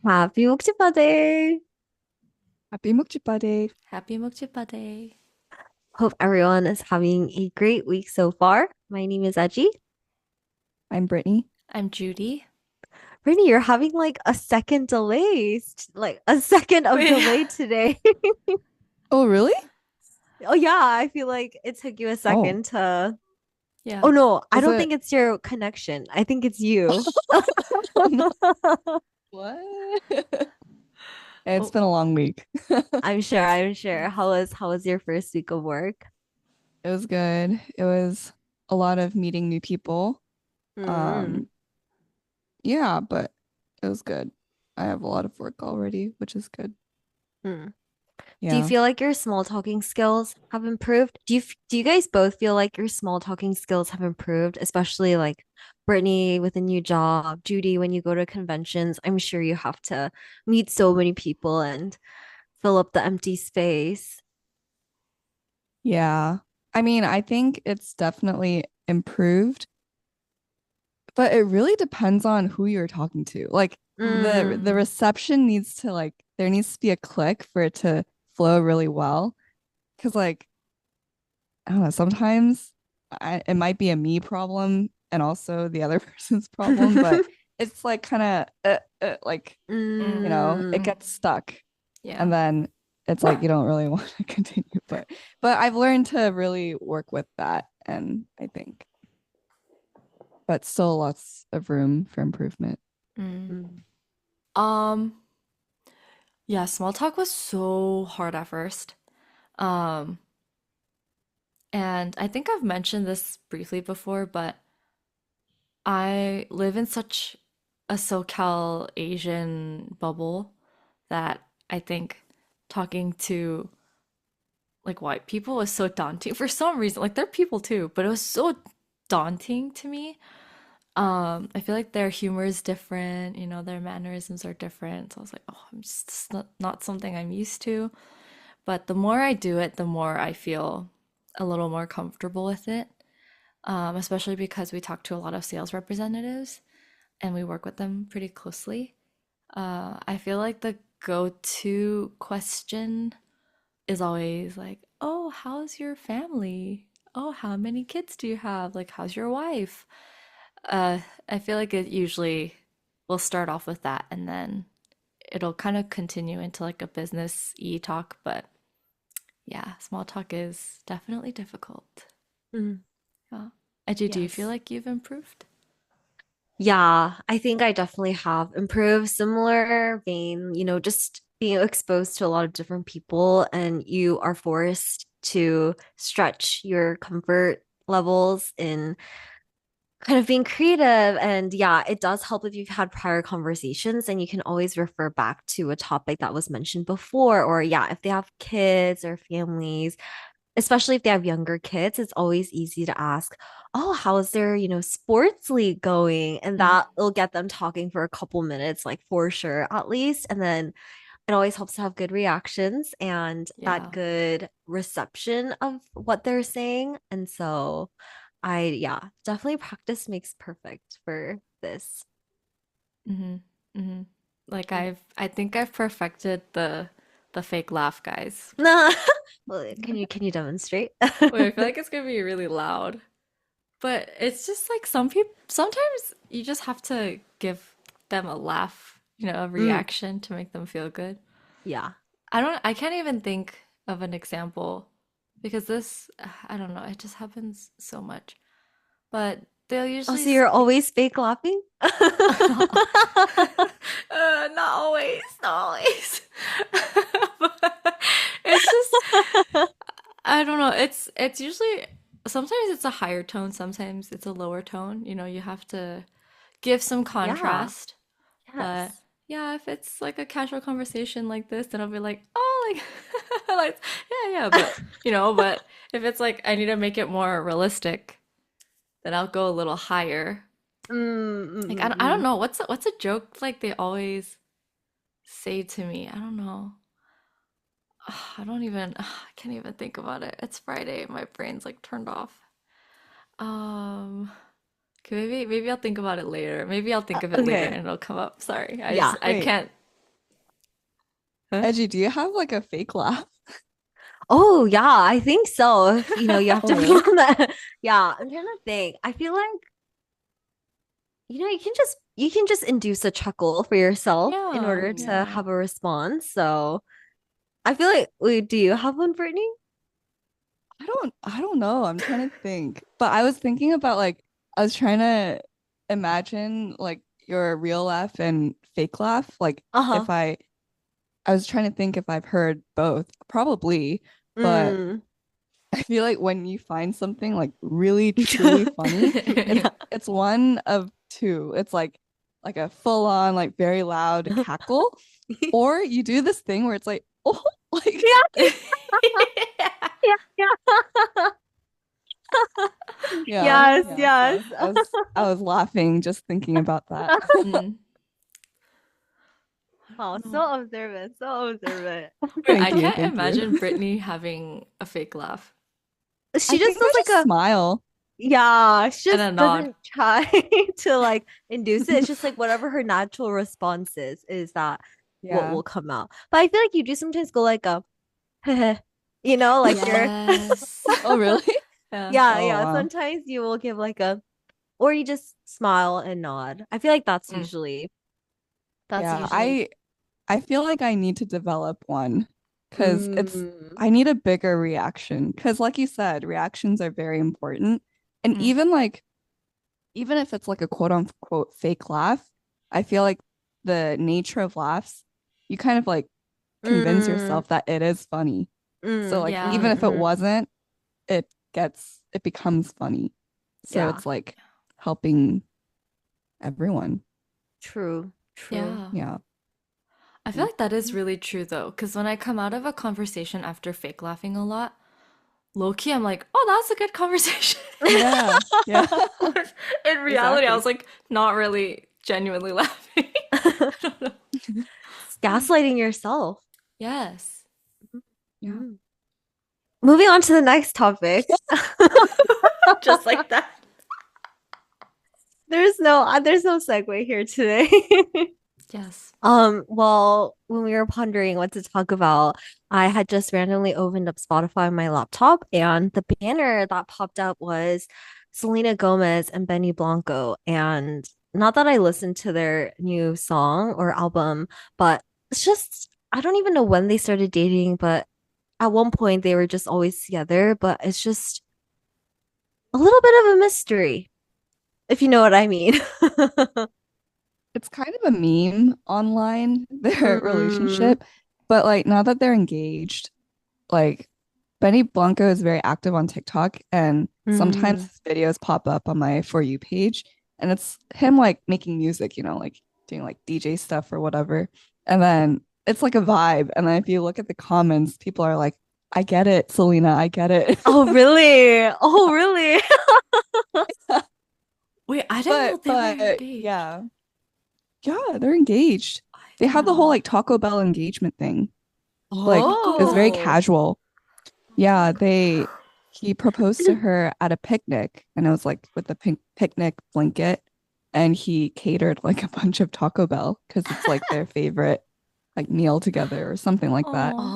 Happy Muk-jji-bba Day! Happy Muk-jji-bba Day. Happy Muk-jji-bba Day. Hope everyone is having a great week so far. My name is Edgy. I'm Brittany. I'm Judy. Brittany, you're having like a second delay, like a second of Wait. delay today. Oh, really? Oh yeah, I feel like it took you a Oh, second to. Yeah. Oh no, I is don't it? think it's your connection. I think it's you. No. What? It's Oh, been a long week. I'm sure. I'm sure. How was your first week of work? It was good. It was a lot of meeting new people. Mm. Um, yeah, but it was good. I have a lot of work already, which is good. Mm. Do you Yeah. feel like your small talking skills have improved? Do you guys both feel like your small talking skills have improved, especially like Brittany with a new job, Judy when you go to conventions? I'm sure you have to meet so many people and fill up the empty space. Yeah. I mean, I think it's definitely improved, but it really depends on who you're talking to. Like the Mm. reception needs to there needs to be a click for it to flow really well. Because I don't know, sometimes it might be a me problem and also the other person's problem, but it's like kind of it Mm. gets stuck Yeah. and then it's like you don't really want to continue. But I've learned to really work with that, and I think, but still lots of room for improvement. Mm. Mm. Um, yeah, small talk was so hard at first. Um, and I think I've mentioned this briefly before, but I live in such a SoCal Asian bubble that I think talking to like white people was so daunting for some reason. Like they're people too, but it was so daunting to me. I feel like their humor is different, their mannerisms are different. So I was like, oh, I'm just it's not something I'm used to. But the more I do it, the more I feel a little more comfortable with it. Especially because we talk to a lot of sales representatives and we work with them pretty closely. I feel like the go-to question is always like, oh, how's your family? Oh, how many kids do you have? Like, how's your wife? Uh, I feel like it usually will start off with that and then it'll kind of continue into like a business e talk. But yeah, small talk is definitely difficult. Mm. Yeah. Do you feel Yes. like you've improved? Yeah, I think I definitely have improved. Similar vein, just being exposed to a lot of different people and you are forced to stretch your comfort levels in kind of being creative. And yeah, it does help if you've had prior conversations and you can always refer back to a topic that was mentioned before. Or yeah, if they have kids or families, especially if they have younger kids, it's always easy to ask, oh, how's their, sports league going? And Mm, that will get them talking for a couple minutes, like for sure, at least. And then it always helps to have good reactions and that yeah. good reception of what they're saying. And so yeah, definitely practice makes perfect for this. Mm-hmm. Mm-hmm. Like Mm. I think I've perfected the fake laugh, guys. Nah. Well, can you demonstrate? Wait, I feel like it's gonna be really loud. But it's just like some people, sometimes you just have to give them a laugh, a Mm, reaction to make them feel good. yeah. I can't even think of an example because this, I don't know, it just happens so much. But they'll Oh, usually so you're say, always fake laughing? not always, not always. But it's just, I don't know. It's usually sometimes it's a higher tone, sometimes it's a lower tone. You have to give some Yeah. contrast. But Yes. yeah, if it's like a casual conversation like this, then I'll be like, oh, like, like, yeah, yeah. But if it's like I need to make it more realistic, then I'll go a little higher. Mm, mm, Like mm, I don't mm. know what's a joke like they always say to me. I don't know. I don't even. I can't even think about it. It's Friday. My brain's like turned off. Um. Okay, maybe I'll think about it later. Maybe I'll think of it later Okay. and it'll come up. Sorry, Yeah. I Wait, can't. Edgy, do you have like a fake laugh? Oh yeah, I think so. If you have Oh, to be really? on that. Yeah, I'm trying to think. I feel like you can just induce a chuckle for yourself in Yeah, order Mm. to yeah. have a response. So I feel like, wait, do you have one, Brittany? I don't know. I'm trying to think. But I was thinking about like I was trying to imagine like your real laugh and fake laugh. Like Uh-huh. if I was trying to think if I've heard both. Probably, but Mm. I feel like when you find something like really truly funny, it's Yeah. it's one of two. It's like a full on like very loud cackle, or you do this thing where it's like oh like Yeah, yeah, yeah. yeah, Yes, yeah. yes. So I was laughing just thinking about that. Mm. Oh, No. so observant, so observant. Wait, Thank I you, can't thank you. imagine Brittany having a fake laugh She I just think does I like just a smile. yeah, she and just a nod. doesn't try to like induce it. It's just like whatever her natural response is that what Yeah. will come out. But I feel like you do sometimes go like a like you're Yes. Oh, really? Yeah. yeah, Oh, yeah. wow. Sometimes you will give like a or you just smile and nod. I feel like Mm. that's Yeah, usually I feel like I need to develop one because mm, I need a bigger reaction because like you said, reactions are very important. And Mm. even if it's like a quote unquote fake laugh, I feel like the nature of laughs, you kind of like convince mm, yourself that it is funny. So like Yeah. even if it mm. wasn't, it becomes funny. So Yeah, it's like helping everyone. true, true. Yeah. Yeah. I feel like that is really true though, because when I come out of a conversation after fake laughing a lot, low key, I'm like, oh, that's a good conversation. Yeah. Yeah. But in reality, I Exactly. was like, not really genuinely laughing. I don't know. It's gaslighting yourself. Yes. Yeah. Mm. Moving on to the next topic. Just like that. There's no segue here today. Yes. Well, when we were pondering what to talk about, I had just randomly opened up Spotify on my laptop, and the banner that popped up was Selena Gomez and Benny Blanco. And not that I listened to their new song or album, but it's just, I don't even know when they started dating, but at one point they were just always together. But it's just a little bit of a mystery, if you know what I mean. It's kind of a meme online, their Mm, relationship. But like now that they're engaged, like Benny Blanco is very active on TikTok and sometimes mm. his videos pop up on my For You page and it's him like making music, like doing like DJ stuff or whatever. And then it's like a vibe. And then if you look at the comments, people are like, I get it, Selena, I get it. Oh, really? Oh, really? Wait, I didn't know they were But engaged. yeah. Yeah, they're engaged. I They didn't have the whole know. like Taco Bell engagement thing. Like it was very Oh. casual. Yeah, he proposed to her at a picnic and it was like with the picnic blanket and he catered like a bunch of Taco Bell because it's like their favorite like meal together or something like that. Oh,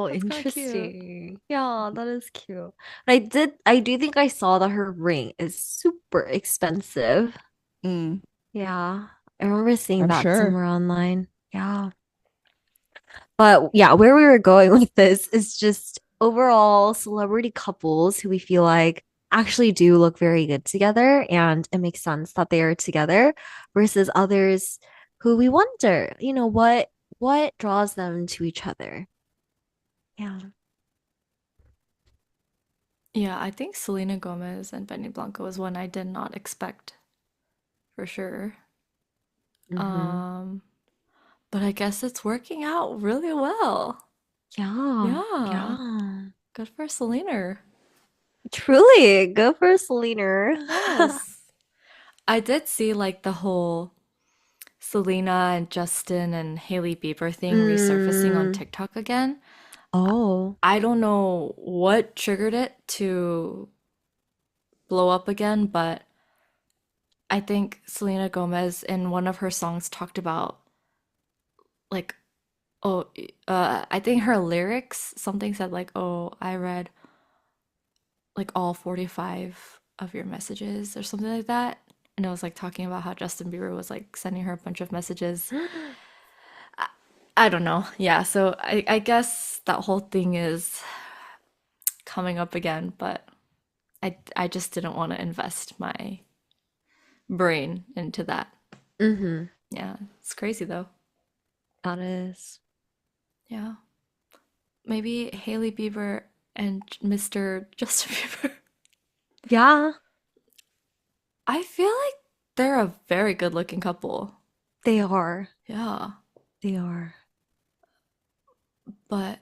Oh, that's kind of cute. interesting. Yeah, that is cute. I do think I saw that her ring is super expensive. Mm, Yeah. I remember seeing I'm that sure. somewhere online. Yeah. But yeah, where we were going with this is just overall celebrity couples who we feel like actually do look very good together and it makes sense that they are together versus others who we wonder, what draws them to each other. Yeah. Yeah, I think Selena Gomez and Benny Blanco was one I did not expect for sure. Mm-hmm. Um, but I guess it's working out really well. Yeah. Yeah, Yeah. good for Selena. Truly, good for Selena. Yes. I did see like the whole Selena and Justin and Hailey Bieber thing resurfacing on Mm. TikTok again. Oh. I don't know what triggered it to blow up again, but I think Selena Gomez in one of her songs talked about like oh I think her lyrics, something said like, "Oh, I read like all 45 of your messages," or something like that. And it was like talking about how Justin Bieber was like sending her a bunch of messages. I don't know. Yeah, so I guess that whole thing is coming up again, but I just didn't want to invest my brain into that. Mm-hmm. Yeah, it's crazy though. That is. Yeah. Maybe Hailey Bieber and Mr. Justin Bieber. Yeah, I feel like they're a very good looking couple. they are. Yeah. They are. But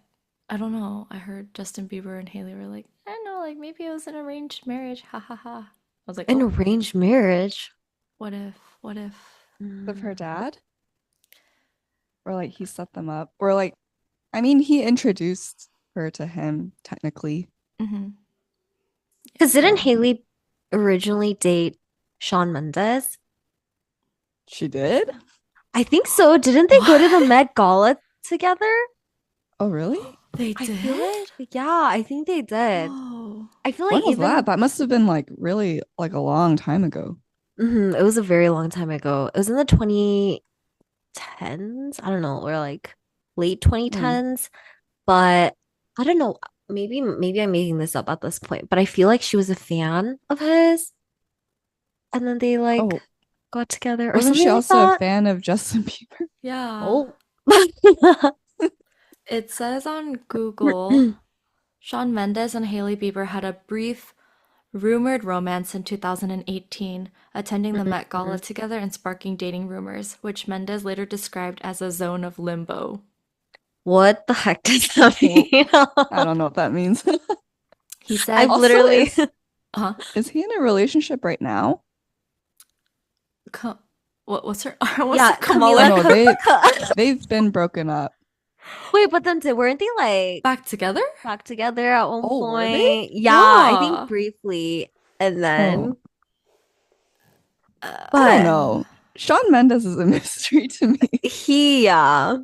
I don't know. I heard Justin Bieber and Hailey were like, I don't know, like maybe it was an arranged marriage. Ha ha ha. I was like, An oh, arranged marriage. what if? What if? Of her Mm. dad? Or like he set them up? Or like, I mean, he introduced her to him, technically. Mm-hmm. Because didn't Yeah. Haley originally date Shawn Mendes? She did? I think so. Didn't they go to the What? Met Gala together? Oh, really? They I feel did? like, yeah, I think they did. Whoa. I feel like When was that? even That must have been like really like a long time ago. it was a very long time ago. It was in the 2010s. I don't know, or like late Hmm. 2010s. But I don't know. Maybe I'm making this up at this point, but I feel like she was a fan of his, and then they like Oh, got together or wasn't she something like also a that. fan of Justin Bieber? Yeah. Oh. It says on Google, Shawn Mendes and Hailey Bieber had a brief, rumored romance in 2018, attending the Met Gala together and sparking dating rumors, which Mendes later described as a zone of limbo. What the heck does that Well, mean? I don't know what that means. He I've said, Also, literally huh? is he in a relationship right now? Ka- what's her what's her yeah, Oh Camila Kamala no, Ka- they've been broken up. Wait, but then weren't they like back together? back together at one Oh, were they? point? Yeah, I think Yeah. briefly, and Oh, then I don't but Uh, know. Shawn Mendes is a mystery to me. yeah,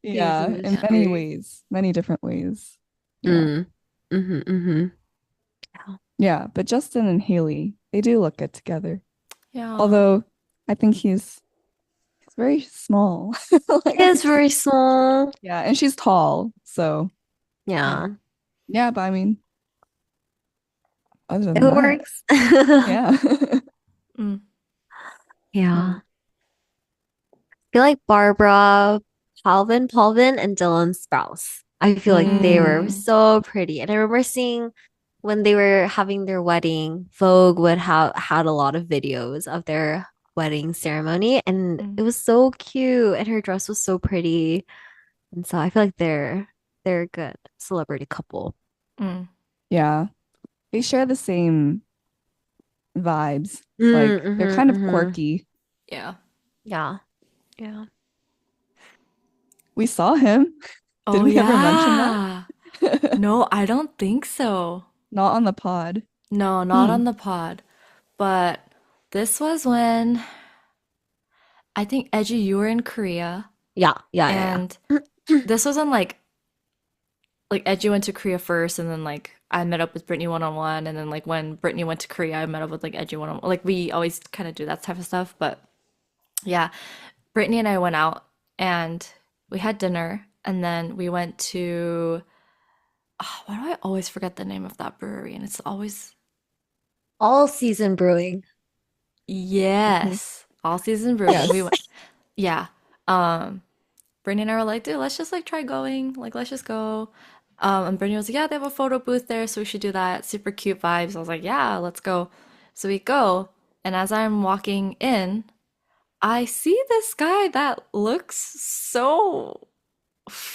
he's a Yeah, in many mystery. ways, many different ways. Yeah. Mm. Mm-hmm, mm-hmm. Yeah. Yeah, but Justin and Haley, they do look good together. yeah. Although I think he's very small. Like He I is think, very small. yeah, and she's tall. So yeah. Yeah, Yeah, but I mean, other it than that, works. yeah. Mm, Yeah. Hmm. Feel like Barbara, Paulvin, and Dylan Sprouse. I feel like they were mm, so pretty. And I remember seeing when they were having their wedding, Vogue would have had a lot of videos of their wedding ceremony, and mm, it was so cute. And her dress was so pretty. And so I feel like they're a good celebrity couple. mm. Yeah. They share the same vibes. Like they're Mm-hmm, kind of mm-hmm. quirky. Yeah. Yeah. Yeah. We saw him. Did Oh we ever mention that? yeah. No, I don't think so. Not on the pod. No, not Hmm. on the pod. But this was when I think Edgy, you were in Korea, Yeah. Yeah. and Yeah. this was when like Edgy went to Korea first, and then like I met up with Brittany one on one, and then like when Brittany went to Korea, I met up with like Edgy one on one. Like we always kind of do that type of stuff. But yeah, Brittany and I went out and we had dinner, and then we went to why do I always forget the name of that brewery? And it's always All season brewing. Hmm. yes, All Season Brewing. We Yes. went, yeah. Um, Brittany and I were like, dude, let's just like try going. Like, let's just go. And Brittany was like, yeah, they have a photo booth there, so we should do that. Super cute vibes. I was like, yeah, let's go. So we go, and as I'm walking in, I see this guy that looks so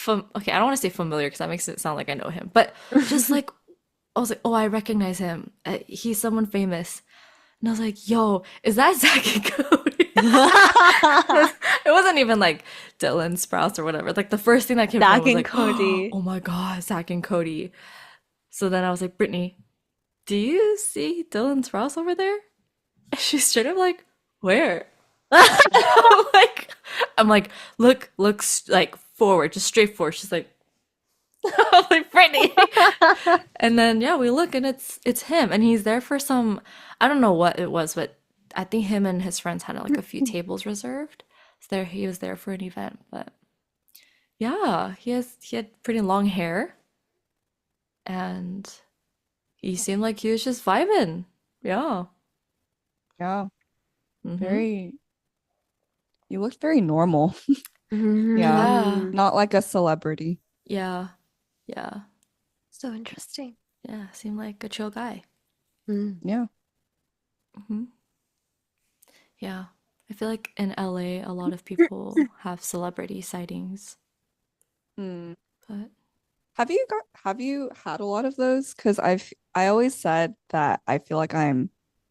okay, I don't want to say familiar because that makes it sound like I know him, but just like I was like, oh, I recognize him. He's someone famous. And I was like, yo, is that Zach and Cody? It wasn't even like Dylan Sprouse or whatever. Like the first thing that came to mind Dak was and like, Cody. oh my God, Zach and Cody. So then I was like, Brittany, do you see Dylan Sprouse over there? And she's straight up like, where? I'm like, looks like forward, just straight forward. She's like, I'm like, Brittany. And then yeah, we look and it's him, and he's there for some, I don't know what it was, but I think him and his friends had like a few tables reserved. So there he was there for an event, but yeah, he had pretty long hair, and he seemed like he was just vibing. Yeah. Yeah. Mm-hmm. Very, you looked very normal. Yeah. Yeah. Mm, Not like a celebrity. Yeah. Yeah. so interesting. Yeah. Seemed like a chill guy. Mm. Yeah. Hmm. Yeah. I feel like in LA, a lot of people have celebrity sightings, Hmm. but Have you had a lot of those? Because I always said that I feel like I'm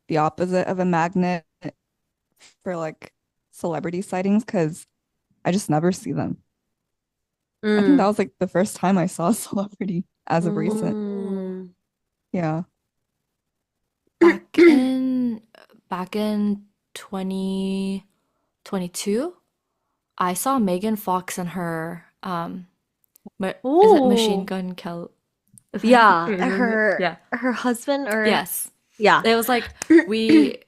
the opposite of a magnet for like celebrity sightings because I just never see them. I think that Mm. was like the first time I saw a celebrity as of recent. oh, Mm. Yeah. back in back in 2022, I saw Megan Fox and her is it Machine Oh, Gun Kelly? Is that yeah. her name? Yeah. Her husband or Yes. yeah. It was like we,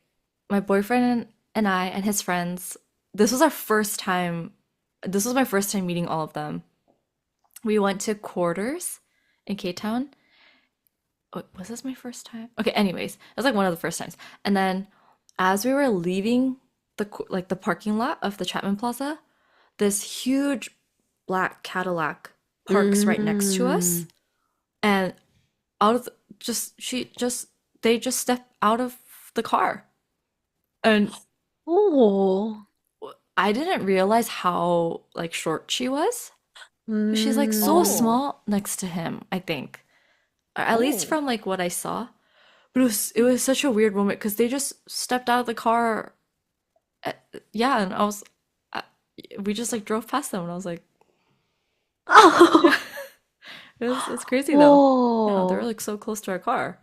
my boyfriend and I and his friends, this was our first time, this was my first time meeting all of them. We went to Quarters in K-Town. Oh, was this my first time? Okay, anyways, it was like one of the first times. And then as we were leaving like the parking lot of the Chapman Plaza, this huge black Cadillac parks right next to us, Mm. and out of they just step out of the car, and Oh. I didn't realize how like short she was. She's like so Mm. Oh. small next to him, I think, or at least Oh. from like what I saw. But it was such a weird moment because they just stepped out of the car. uh, Yeah, and I, we just like drove past them, and I was like, yeah, Oh. it's crazy though. Yeah, they're Whoa. like so close to our car.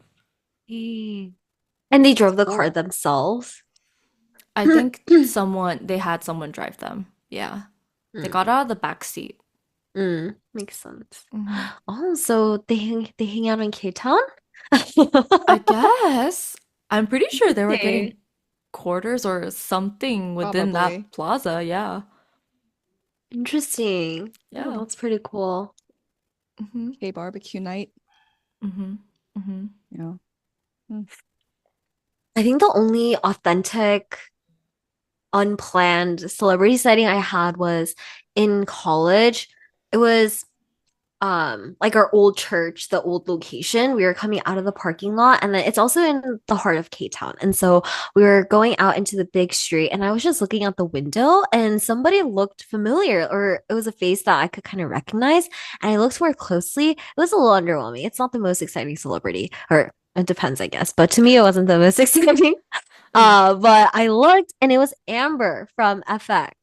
Dang. And they That's drove the car cool. themselves. I think they had someone drive them. Yeah, they got Mm. out of the back seat. Makes sense. Hmm. Oh, so they hang out in K-Town? I guess I'm pretty sure they were getting Interesting. quarters or something within Probably. that plaza. Yeah, Interesting. Oh, yeah. that's pretty cool. Hmm. K barbecue night. Hmm. Hmm. Yeah. Hmm. I think the only authentic, unplanned celebrity sighting I had was in college. It was like our old church, the old location. We were coming out of the parking lot, and then it's also in the heart of K-Town. And so we were going out into the big street, and I was just looking out the window, and somebody looked familiar, or it was a face that I could kind of recognize. And I looked more closely. It was a little underwhelming. It's not the most exciting celebrity, or it depends, I guess. But to me, it wasn't the most exciting. But I looked, and it was Amber from FX.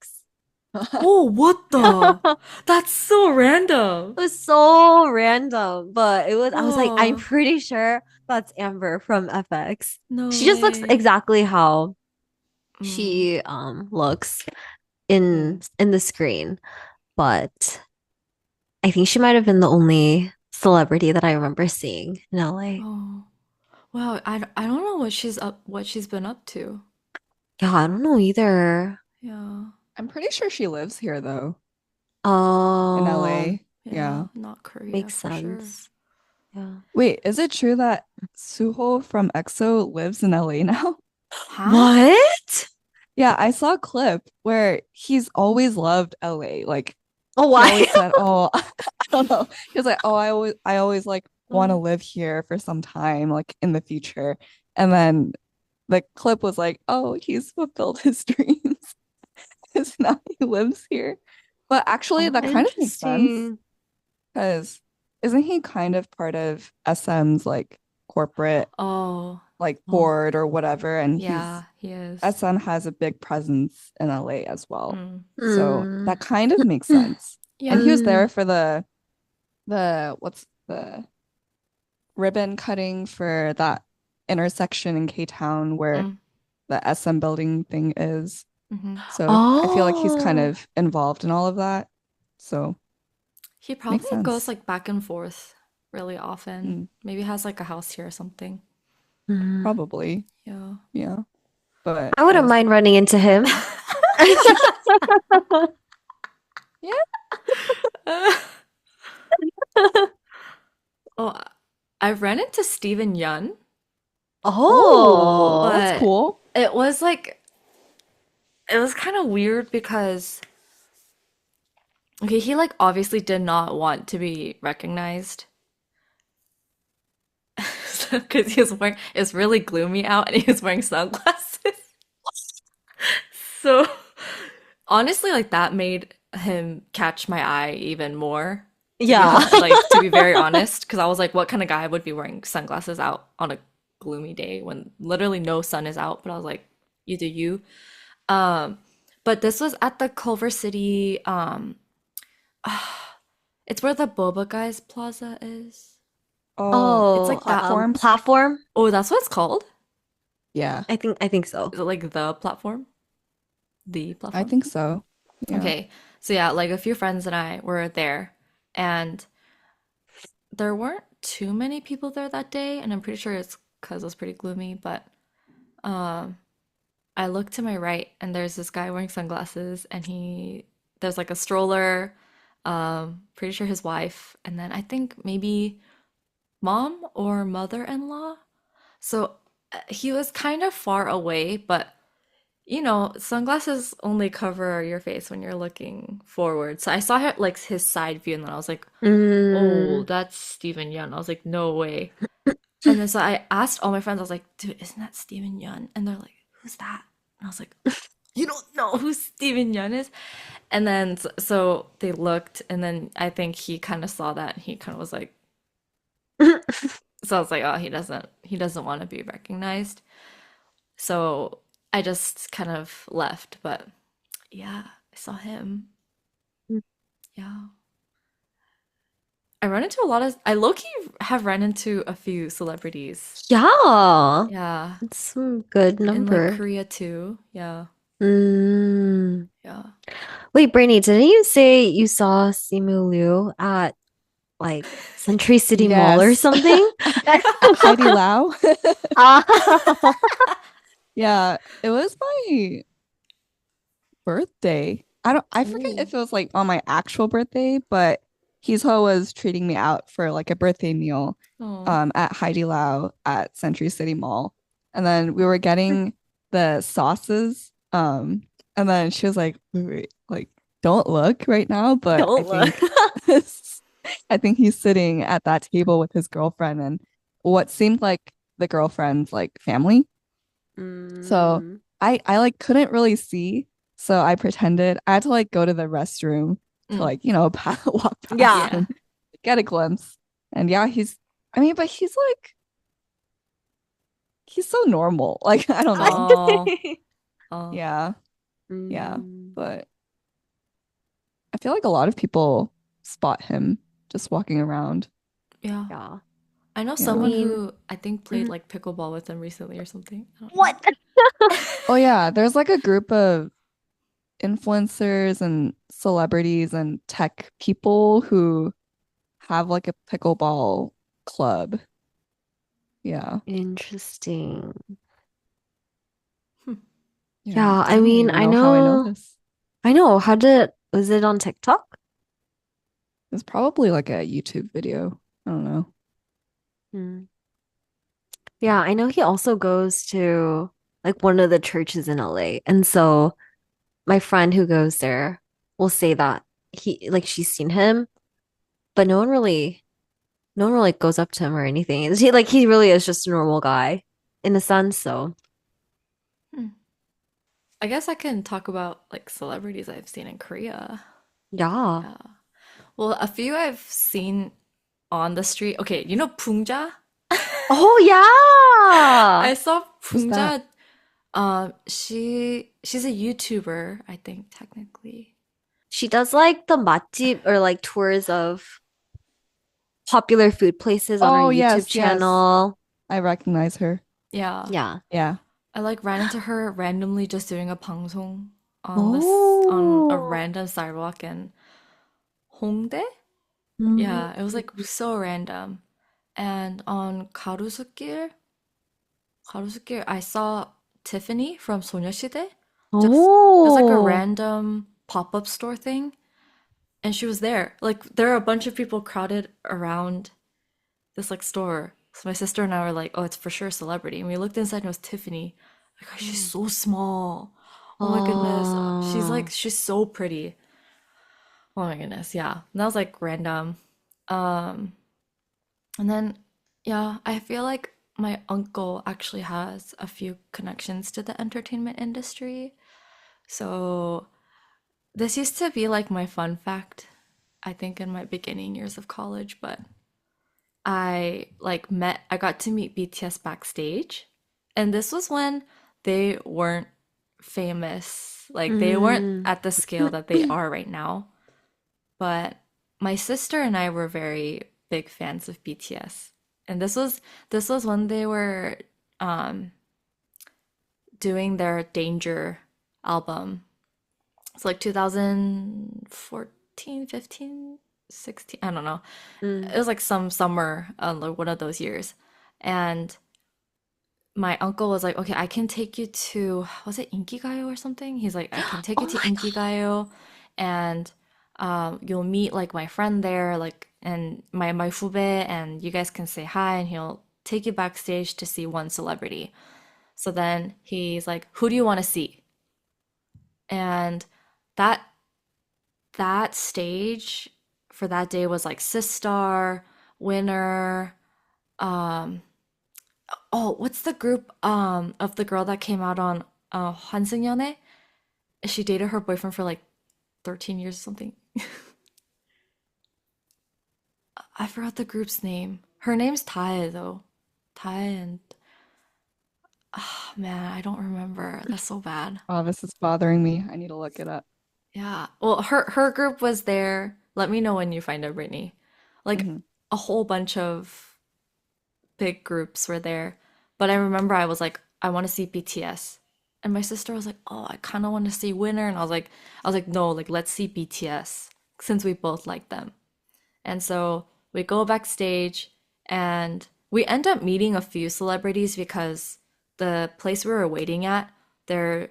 Oh, what the? That's so It random. was so random, but I was like, I'm Whoa, pretty sure that's Amber from FX. no She just looks way. exactly how Mm. she looks Hmm. in the screen, but I think she might have been the only celebrity that I remember seeing in LA. Oh, wow. I don't know what she's been up to. Yeah, I don't know either. Yeah, I'm pretty sure she lives here though, in Oh, LA. yeah, Yeah. not Korea makes for sure. sense. Yeah. Wait, is it true that Suho from EXO lives in LA now? Huh? What? Yeah, I saw a clip where he's always loved LA. Like Oh, he why? always said, "Oh, I don't know." He was like, "Oh, I always like want to live here for some time, like in the future." And then the clip was like, "Oh, he's fulfilled his dreams because now he lives here." But actually, that Oh, kind of makes sense Interesting. because isn't he kind of part of SM's like corporate oh, like oh, board or whatever? And yeah, he is. SM has a big presence in LA as well. Mm. So Mm. that kind of makes sense. And he Yeah. was there Mm. for the what's the ribbon cutting for that intersection in K-Town where Mm. the SM building thing is. Hmm. So I feel like he's kind Oh. of involved in all of that. So He Makes probably goes sense. like back and forth really often. Hmm, Maybe has like a house here or something. Mm. probably. Yeah. Yeah. But I it wouldn't was mind running into him. yeah. Oh, I've ran into Steven Yun, Oh, Oh, that's but cool. it was like it was kind of weird because okay, he like obviously did not want to be recognized because he was wearing it's really gloomy out and he was wearing sunglasses. So honestly, like that made him catch my eye even more, to be yeah. like to be very honest, because I was like, what kind of guy would be wearing sunglasses out on a gloomy day when literally no sun is out? But I was like, you do you. Um, but this was at the Culver City. It's where the Boba Guys Plaza is. Oh, It's Oh, like that. platform. platform. Oh, that's what it's called. Yeah, I think so. Is it like the platform? The I platform? think so. Yeah. Okay. So yeah, like a few friends and I were there, and there weren't too many people there that day, and I'm pretty sure it's because it was pretty gloomy, but um I look to my right and there's this guy wearing sunglasses and there's like a stroller, pretty sure his wife, and then I think maybe mom or mother-in-law. So he was kind of far away, but sunglasses only cover your face when you're looking forward. So I saw like his side view and then I was like, oh, Mm. that's Steven Yeun. I was like, no way. And then so I asked all my friends, I was like, dude, isn't that Steven Yeun? And they're like, who's that? And I was like, you don't know who Steven Yeun is? And then so they looked, and then I think he kind of saw that and he kind of was like, so I was like, oh, he doesn't want to be recognized. So I just kind of left, but yeah, I saw him. Yeah. I low-key have run into a few celebrities. Yeah. Yeah. It's some good In like number. Korea too. Yeah. Mm. Yeah. Wait, Brainy, didn't you say you saw Simu Liu at like Century City Mall or Yes. something? At Heidi Lau. Ah. Yeah, it was my birthday. I forget Oh. if it was like on my actual birthday, but Heezo was treating me out for like a birthday meal Oh. at Heidi Lau at Century City Mall. And then we were getting the sauces. And then she was like, wait, like, don't look right now, but I Don't look. think I think he's sitting at that table with his girlfriend and what seemed like the girlfriend's like family. So Mm. I like couldn't really see, so I pretended. I had to like go to the restroom to Mm. like, walk past Yeah. Yeah. and get a glimpse. And yeah, I mean, but he's so normal. Like, I don't know. Oh. Oh. Yeah, yeah. Mm. But I feel like a lot of people spot him just walking around. Yeah. Yeah. I know I Yeah. someone mean, who I think played mhm. like pickleball with him recently or something. I don't know. What? Oh yeah, there's like a group of influencers and celebrities and tech people who have like a pickleball club. Yeah. Interesting. Hmm. Yeah. Yeah, I I don't mean, even know how I know this. I know. Was it on TikTok? It's probably like a YouTube video. I don't know. Hmm. Yeah, I know he also goes to like one of the churches in LA. And so my friend who goes there will say that she's seen him, but no one really goes up to him or anything. He really is just a normal guy in a sense, so Hmm. I guess I can talk about like celebrities I've seen in Korea. yeah. Yeah. Well, a few I've seen on the street. Okay, you know Pungja? Oh yeah. I saw Who's that? Pungja. She's a YouTuber, I think technically. She does like the 맛집 or like tours of popular food places on her Oh, YouTube yes, yes. channel. I recognize her. Yeah. Yeah. Yeah. I like ran into her randomly just doing a 방송 on a Oh. random sidewalk in Hongdae? Yeah, it was Mm. like so random. And on 가로수길, I saw Tiffany from 소녀시대. Just it was like a Oh. random pop-up store thing, and she was there. Like there are a bunch of people crowded around this like store. So my sister and I were like, "Oh, it's for sure a celebrity." And we looked inside and it was Tiffany. Like, oh, she's Mm. so small. Oh my goodness, Oh. she's so pretty. Oh my goodness, yeah. And that was like random. Um, and then yeah, I feel like my uncle actually has a few connections to the entertainment industry. So this used to be like my fun fact, I think in my beginning years of college, but I got to meet BTS backstage. And this was when they weren't famous. Like they weren't Mm. at the scale that they are right now. But my sister and I were very big fans of BTS. And this was when they were um doing their Danger album. It's like 2014, 15, 16, I don't know. It Mm. was like some summer, like one of those years. And my uncle was like, okay, I can take you to, was it Inkigayo or something? He's like, I can take you Oh to my God. Inkigayo and you'll meet like my friend there, like, and my fube, and you guys can say hi, and he'll take you backstage to see one celebrity. So then he's like, who do you want to see? And that that stage for that day was like Sistar, Winner, um, oh, what's the group of the girl that came out on 환승연애? She dated her boyfriend for like 13 years or something. I forgot the group's name. Her name's Tae though. Tae and oh man, I don't remember. That's so bad. Oh, this is bothering me. I need to look it up. Yeah. Well, her group was there. Let me know when you find it, Brittany. Like Hmm. a whole bunch of big groups were there. But I remember I was like, I want to see BTS. And my sister was like, "Oh, I kind of want to see Winner." And I was like, "No, like let's see BTS since we both like them." And so we go backstage and we end up meeting a few celebrities because the place we were waiting at, there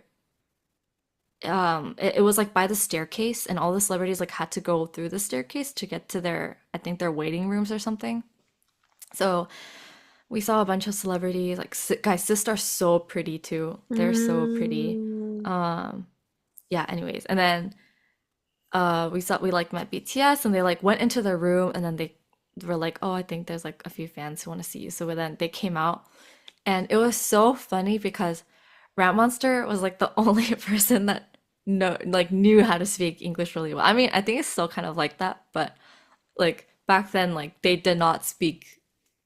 it was like by the staircase, and all the celebrities like had to go through the staircase to get to their, I think, their waiting rooms or something. So we saw a bunch of celebrities. Like, guys, Sis are so pretty too. They're so pretty. Mm. Um, yeah. Anyways, and then we like met BTS, and they like went into their room, and then they were like, "Oh, I think there's like a few fans who want to see you." So then they came out, and it was so funny because Rat Monster was like the only person that knew how to speak English really well. I mean, I think it's still kind of like that, but like back then, like they did not speak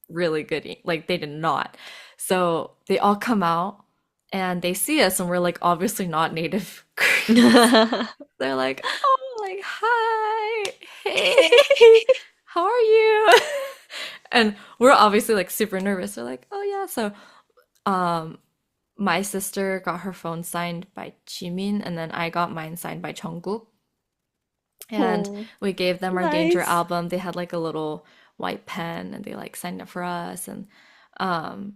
really good. Like they did not. So they all come out and they see us, and we're like obviously not native Koreans. They're like, oh, like, hi, hey, how are you? And we're obviously like super nervous. We're like, oh yeah. So um my sister got her phone signed by Jimin, and then I got mine signed by Jungkook. And Oh, we gave them our Danger nice. album. They had like a little white pen, and they like signed it for us. And um,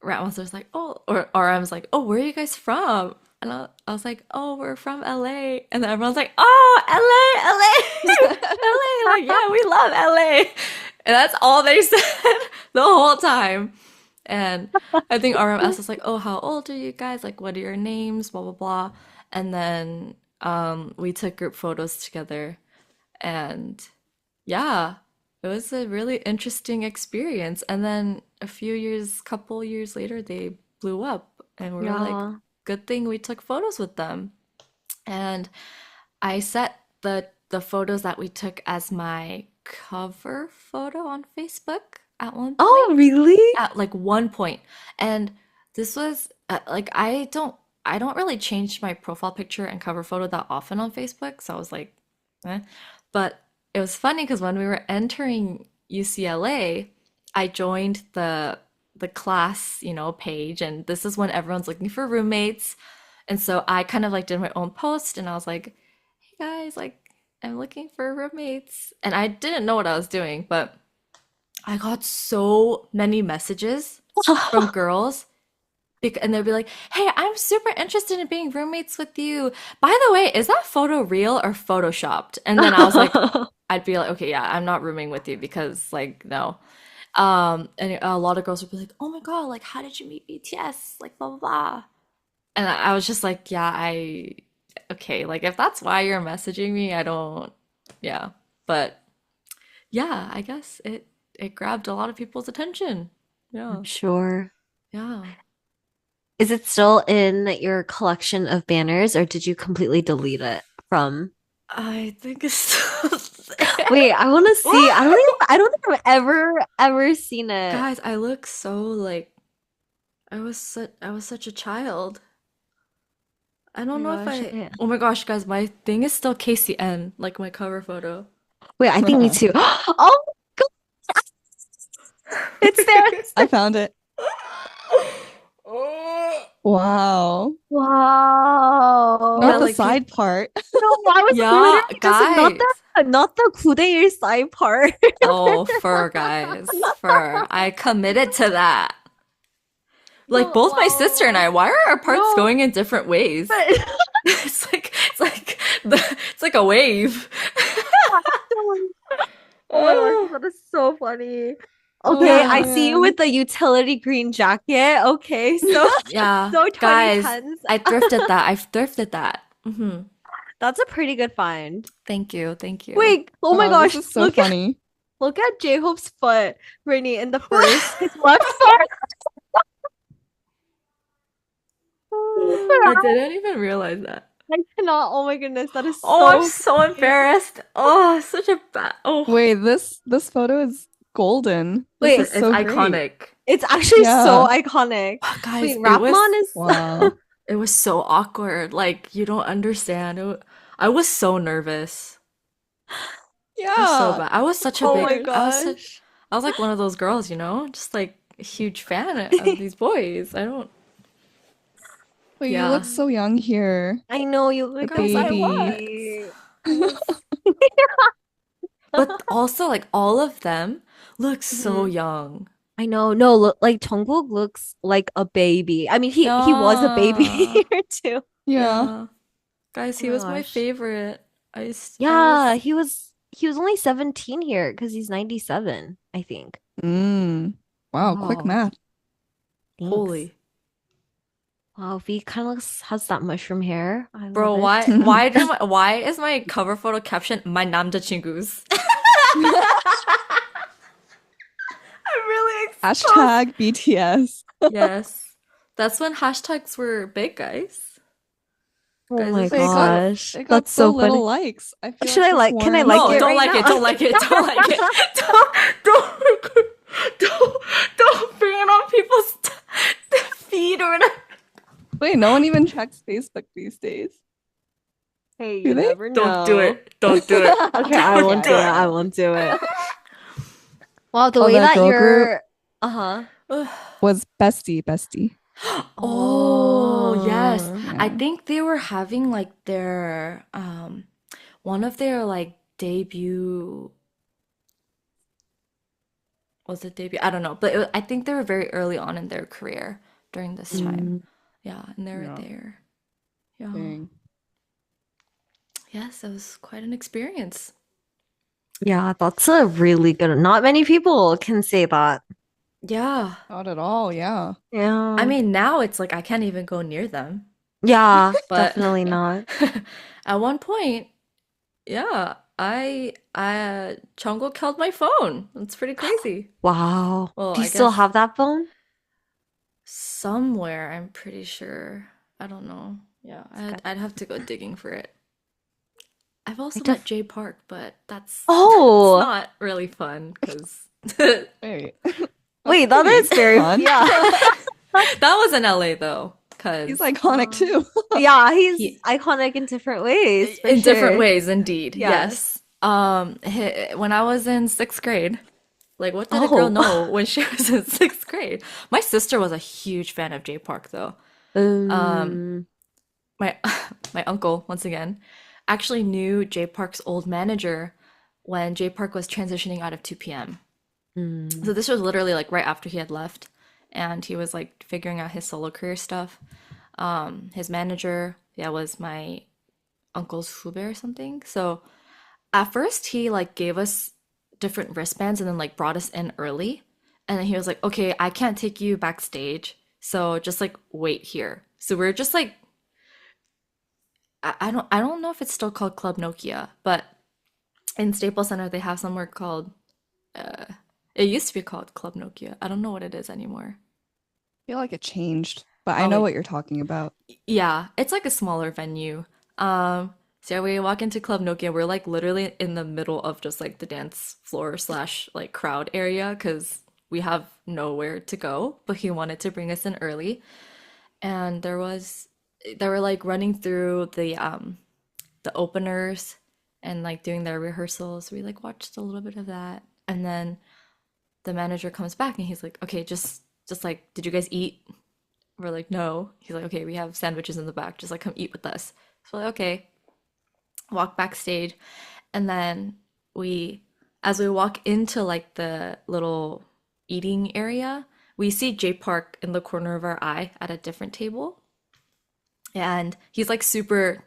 Rat was like, oh, or I was like, oh, where are you guys from? And I was like, oh, we're from LA. And then everyone's like, oh, LA, LA, LA. Like, yeah, we love LA. And that's all they said the whole time. And I think RM asked us like, "Oh, how old are you guys? Like, what are your names? Blah blah blah." And then we took group photos together, and yeah, it was a really interesting experience. And then couple years later, they blew up, and we were like, Yeah. "Good thing we took photos with them." And I set the photos that we took as my cover photo on Facebook at one point, Oh, really? at like one point. And this was like I don't really change my profile picture and cover photo that often on Facebook, so I was like, eh. But it was funny because when we were entering UCLA, I joined the class, page, and this is when everyone's looking for roommates. And so I kind of like did my own post, and I was like, hey guys, like I'm looking for roommates. And I didn't know what I was doing, but I got so many messages from girls. And they'll be like, hey, I'm super interested in being roommates with you. By the way, is that photo real or photoshopped? And then I was like, I'd be like, okay, yeah, I'm not rooming with you because, like, no. And a lot of girls would be like, oh my God, like, how did you meet BTS? Like, blah, blah, blah. And I was just like, yeah, okay, like, if that's why you're messaging me, I don't, yeah. But yeah, I guess it grabbed a lot of people's attention. I'm Yeah, sure. yeah. Is it still in your collection of banners or did you completely delete it from? I think it's still there. Wait, I want to see. I don't think I've ever seen it. Guys, I look so like I was such a child. I Oh don't know my if gosh. I Okay. Oh my gosh, guys, my thing is still KCN, like my cover photo. Wait, I think me too. Oh my God, it's there. It's I there. found it. Oh. Wow. Yeah, Not Wow. the like side part. No, I was yeah, literally just guys. not the kude side part. Oh, fur, guys. Fur. I committed to that. Like No, both my sister and wow. I, why are our parts No, going in different ways? but It's like a wave. oh my gosh, Oh, that is so funny. Okay, Oh I yeah. see you man. with the utility green jacket. Okay, so Yeah. so Guys, 2010s. I thrifted that. I've thrifted that. That's a pretty good find. Thank you. Thank you. Wait, oh my Oh, this gosh, is so funny. look at J-Hope's foot, Brittany, in the first, his left foot. I didn't even realize that. I cannot. Oh my goodness, that is Oh, I'm so so funny. embarrassed. Oh, such a bad. Oh, Wait, this photo is golden. This Wait, is it's so great. iconic. it's actually so Yeah. iconic. Guys, Wait, Rapmon is Wow. it was so awkward. Like you don't understand. I was so nervous. It was so Yeah, bad. I was such a oh big. my course. gosh. I was like one of those girls, you know, just like a huge fan of these boys. I don't. Wait, you look Yeah, so young here. I know you A look a guys, I baby. was. baby. I was But also, like all of them look so Mhm. young. I know. No, look like Jungkook looks like a baby. I mean, he was a baby Yeah, here too. Yeah. yeah. Guys, Oh he my was my gosh. favorite. I Yeah, was. he was only 17 here because he's 97, I think. Mm. Wow, quick Wow. math. Thanks. Holy. Wow, V kind of has that mushroom hair. I love Bro, it. why is my cover photo caption my 남자친구's? I'm really exposed. Hashtag BTS. Yes. That's when hashtags were big, guys. Oh Guys, my this They is got so gosh. they got That's so so little funny. likes. I feel Should like I this like, can I warrants like no, it don't right like it, now? don't like it, don't like it. Don't don't bring it on people's feed or whatever. Wait, no one even checks Facebook these days. Hey, Do you they? never Don't do know. it. Don't do it. Okay, I Don't won't do do it. Yeah, I it. won't do it. Wow, the Oh, way that that girl group you're, uh-huh. was bestie. Oh, yes. Oh, I Yeah. think they were having like their one of their like debut was it debut? I don't know, but I think they were very early on in their career during this time. mm, Yeah, and they were Yeah. there. Yeah. Dang. Yes, it was quite an experience. yeah, that's a really good. Not many people can say that. Yeah. Not at all. Yeah. I Yeah. mean, now it's like I can't even go near them. Yeah, But definitely not. at one point, yeah, I Jungkook held my phone. It's pretty crazy. Wow. Well, Do you I still guess have that phone? somewhere, I'm pretty sure. I don't know. Yeah, It's good. I'd have to go digging for it. I've I also met def Jay Park, but that's Oh, not really fun because Wait. That's wait, that pretty is very, fun. yeah. that was in LA though, He's because iconic too. Yeah, he's he iconic in different ways, for in different sure. ways, indeed. Yes. Yes. When I was in sixth grade, like, what did a girl Oh. know when she was in sixth grade? My sister was a huge fan of Jay Park, though. Um, Um, my my uncle, once again. actually knew J Park's old manager when J Park was transitioning out of 2PM. So Mm. this was literally like right after he had left and he was like figuring out his solo career stuff. His manager, yeah, was my uncle's fube or something. So at first he like gave us different wristbands and then like brought us in early. And then he was like, okay, I can't take you backstage. So just like wait here. So we're just like I don't know if it's still called Club Nokia, but in Staples Center they have somewhere called uh it used to be called Club Nokia. I don't know what it is anymore. I feel like it changed, but I Oh, know what you're talking about. yeah, it's like a smaller venue. So yeah, we walk into Club Nokia. We're like literally in the middle of just like the dance floor slash like crowd area because we have nowhere to go. But he wanted to bring us in early, and they were like running through the openers and like doing their rehearsals. We like watched a little bit of that, and then the manager comes back and he's like, "Okay, just like, did you guys eat?" We're like, no. He's like, okay, we have sandwiches in the back. Just like come eat with us. So we're like, okay, walk backstage. And then we, as we walk into like the little eating area, we see J Park in the corner of our eye at a different table. And he was like super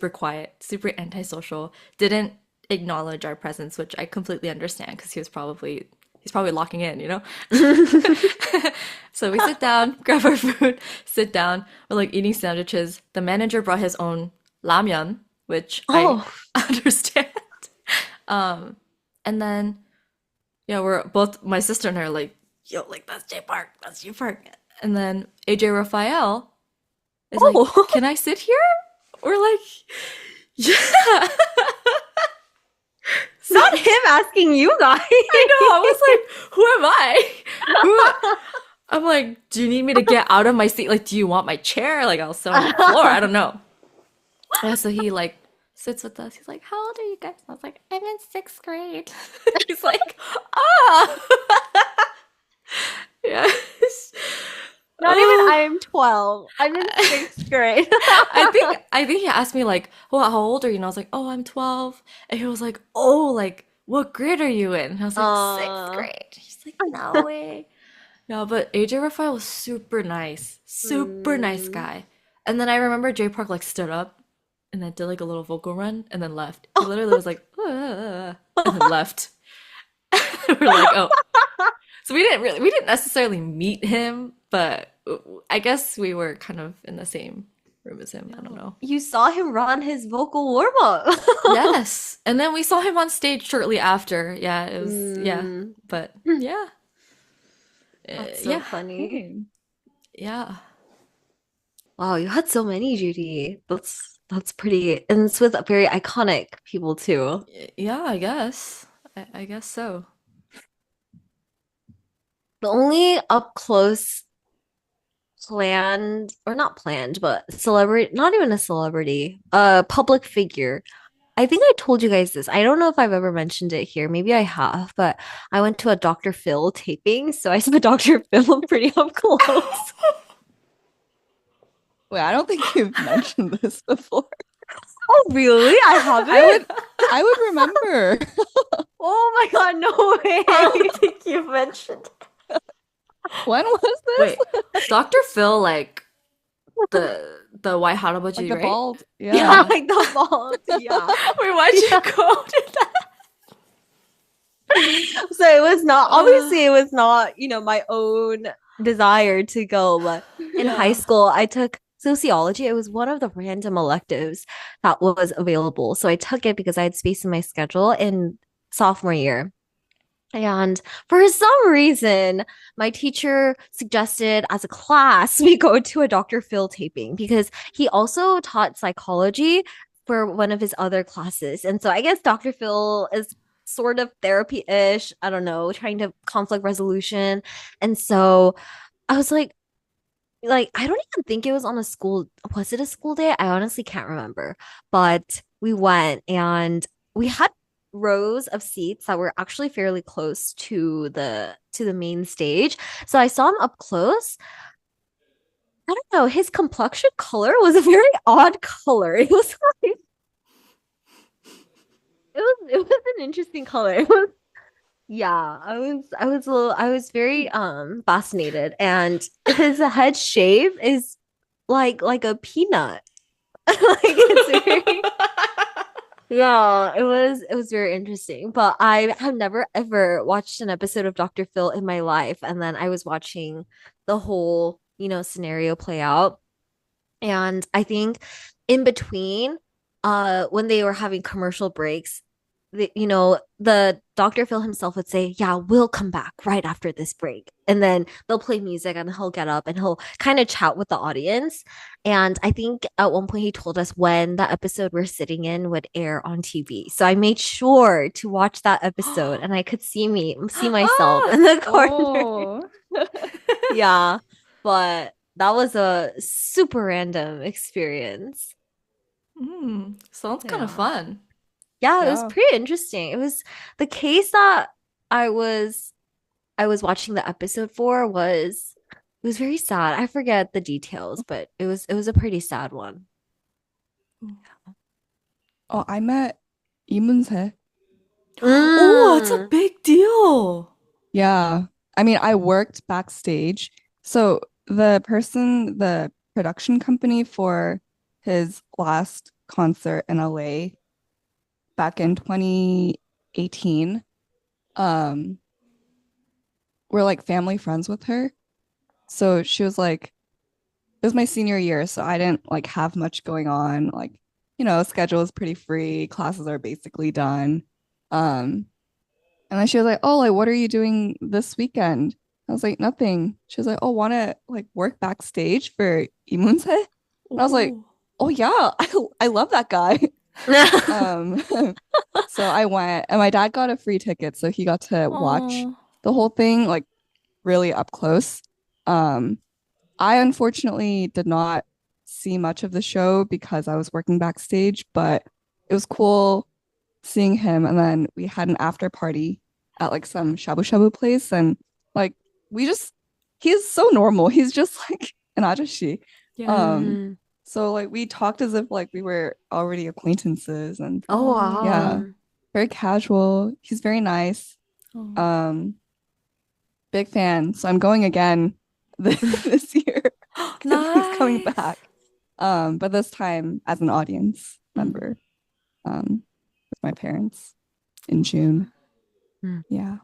quiet, super antisocial, didn't acknowledge our presence, which I completely understand because he's probably locking in, you know? So we sit down, grab our food, sit down. We're like eating sandwiches. The manager brought his own ramyeon, which I Oh, understand. And then, yeah, we're both, my sister and I are like, yo, like that's J Park, that's J Park. And then AJ Raphael is like, oh, can I sit here? We're like, yeah. So not him asking you guys. I know, I was like, who am I? Who? I'm like, do you need me to get out of my seat? Like, do you want my chair? Like, I'll sit on the floor. I don't know. Yeah, so he like sits with us. He's like, how old are you guys? I was like, I'm in sixth grade. He's like, ah, yes. Not even Oh, I'm 12. I'm in sixth grade. I think he asked me like, well, how old are you? And I was like, oh, I'm 12. And he was like, oh, like, what grade are you in? And I was like, sixth Uh, grade. He's like, no way. Yeah, but AJ Raphael was super nice. Super nice mm. guy. And then I remember Jay Park like stood up and then did like a little vocal run and then left. He literally was like, and then left. We're like, oh. So we didn't necessarily meet him, but I guess we were kind of in the same room as him. I don't know. You saw him run his vocal warm up. Yes. And then we saw him on stage shortly after. Yeah, it was, yeah. Mm. But yeah. That's so Yeah. funny. Same. Yeah. Wow, you had so many, Judy. That's pretty, and it's with very iconic people too. Yeah, I guess. I guess so. The only up close planned, or not planned, but celebrity, not even a celebrity, a public figure. I think I told you guys this. I don't know if I've ever mentioned it here. Maybe I have, but I went to a Dr. Phil taping, so I saw Dr. Phil pretty up close. Wait, I don't think you've mentioned this before. Oh, really? I I haven't? would I would remember. Oh my God, no way. I think you mentioned. When was this? Wait, Dr. Phil, like the white Like Harabaji, the right? bald. Yeah, Yeah. like the vault. Yeah. Wait, why'd you Yeah. go to that? So it was not, Uh, obviously, it was not, my own desire to go. But in high yeah. school, I took sociology. It was one of the random electives that was available. So I took it because I had space in my schedule in sophomore year. And for some reason, my teacher suggested as a class we go to a Dr. Phil taping because he also taught psychology for one of his other classes. And so I guess Dr. Phil is sort of therapy-ish, I don't know, trying to conflict resolution. And so I was like I don't even think it was on a school, was it a school day? I honestly can't remember. But we went and we had rows of seats that were actually fairly close to the main stage. So I saw him up close. I don't know, his complexion color was a very odd color. It was like it was an interesting color. It was yeah, I was very fascinated, and his head shape is like a peanut. Like it's very yeah, it was very interesting. But I have never ever watched an episode of Dr. Phil in my life, and then I was watching the whole, scenario play out. And I think in between, when they were having commercial breaks, the Dr. Phil himself would say, "Yeah, we'll come back right after this break." And then they'll play music and he'll get up and he'll kind of chat with the audience. And I think at one point he told us when the episode we're sitting in would air on TV. So I made sure to watch that episode and I could see myself Ah! in the corner. Oh. Yeah, but that was a super random experience. Sounds kind of Yeah. fun. Yeah, it was Yeah. pretty interesting. It was the case that I was I was watching the episode for was it was very sad. I forget the details, but it was a pretty sad one. Oh, I met 이문세. Oh, it's a Mm. big deal. Yeah. I mean, I worked backstage. So the production company for his last concert in LA back in 2018, um, we're like family friends with her. So she was like, it was my senior year, so I didn't like have much going on. Like, schedule is pretty free, classes are basically done. Um, And then she was like, "Oh, like, what are you doing this weekend?" I was like, "Nothing." She was like, "Oh, want to like work backstage for Imunse?" And I was like, Oh. "Oh yeah, I love that guy." Um, so I went, and my dad got a free ticket, so he got to watch Oh. the whole thing like really up close. Um, I unfortunately did not see much of the show because I was working backstage, but it was cool seeing him. And then we had an after party at like some shabu shabu place. And like, we just, he's so normal. He's just like an ajashi. Yeah. Mm. So like, we talked as if like we were already acquaintances. And Oh yeah, wow. very casual. He's very nice. Oh. Um, Big fan. So I'm going again this year because he's coming Nice. back. But this time as an audience Mm. member, with my parents in June. Mm. Yeah.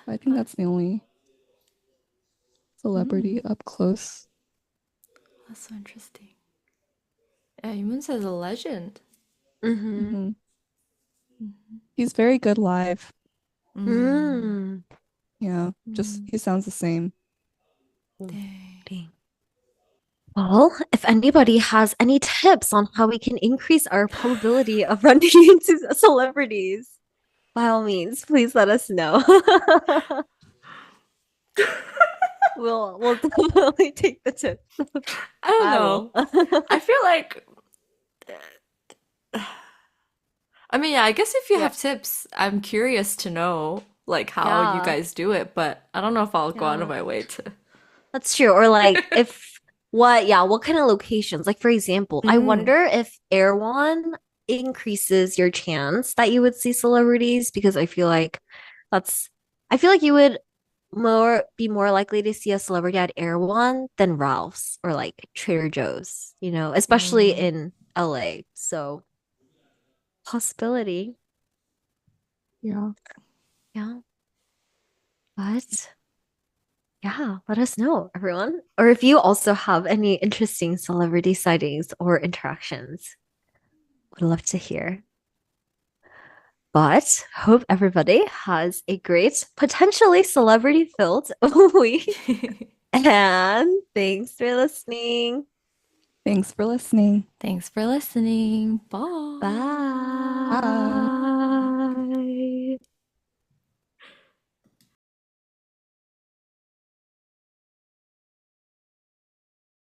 I think Fun. that's the only celebrity up close. That's so interesting. Yeah, Yumun says a legend. Mm-hmm. Hmm. He's very good live. Mm. Mm. Yeah, just Mm. he sounds the same. Dang. Dang. Well, if anybody has any tips on how we can increase our probability of running into celebrities, by all means, please let us know. We'll definitely take the tip. I don't I know. will. I feel like, I mean, yeah, I guess if you Yeah. have tips, I'm curious to know like how you Yeah. guys do it, but I don't know if I'll go out of Yeah. my way to. That's true. Or like if what kind of locations? Like for example, I Mm. wonder if Air One increases your chance that you would see celebrities because that's I feel like you would more likely to see a celebrity at Air One than Ralph's or like Trader Joe's, especially Mm. in LA. So possibility. Yeah. Yeah. But yeah, let us know, everyone. Or if you also have any interesting celebrity sightings or interactions, would love to hear. But hope everybody has a great, potentially celebrity-filled week. And thanks for listening. Thanks for listening. Thanks for listening. Bye. Bye. Bye.